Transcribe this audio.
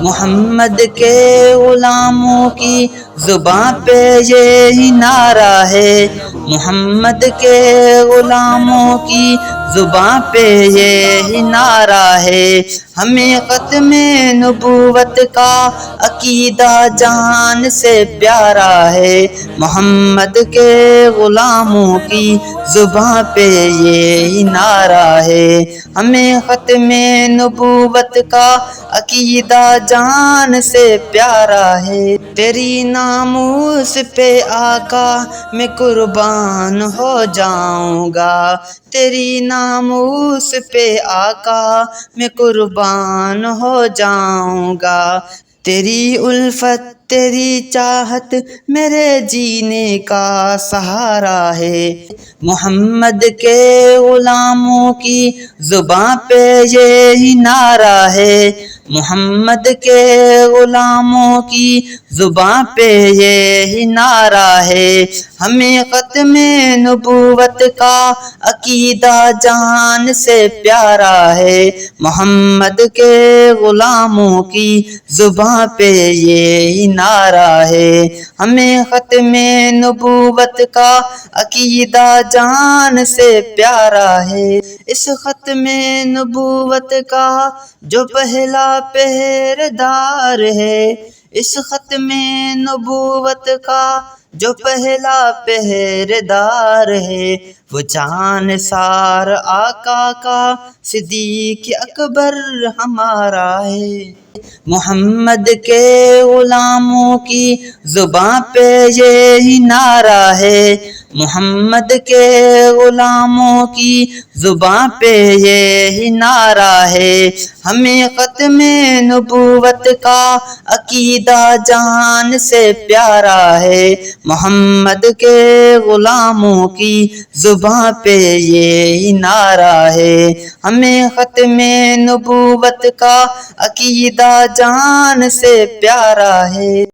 محمد کے غلاموں کی زباں پہ یہی نعرہ ہے، محمد کے غلاموں کی زباں پہ یہی نعرہ ہے، ہمیں ختم نبوت کا عقیدہ جان سے پیارا ہے، محمد کے غلاموں کی زباں پہ یہی نعرہ ہے، ہمیں ختم نبوت کا عقیدہ جان سے پیارا ہے، تیری ناموس پہ آقا میں قربان ہو جاؤں گا، تیری ناموس پہ آقا میں قربان ہو جاؤں گا، تیری الفت تیری چاہت میرے جینے کا سہارا ہے، محمد کے غلاموں کی زباں پہ یہی نعرہ ہے، محمد کے غلاموں کی زباں پہ یہی نعرہ ہے، ہمیں ختم نبوت کا عقیدہ جان سے پیارا ہے، محمد کے غلاموں کی زباں پہ یہی نعرہ ہے، ہمیں ختم نبوت کا عقیدہ جان سے پیارا ہے، اس ختم نبوت کا جو پہلا پہرےدار ہے، اس ختم نبوت کا جو پہلا پہرےدار ہے، وہ جان سار آقا کا صدیق اکبر ہمارا ہے، محمد کے غلاموں کی زباں پہ یہی نعرہ ہے، محمد کے غلاموں کی زباں پہ یہی نعرہ ہے، ہمیں ختم نبوت کا عقیدہ جان سے پیارا ہے، محمد کے غلاموں کی زباں پہ یہی نعرہ ہے، ہمیں ختم نبوت کا عقیدہ جان سے پیارا ہے۔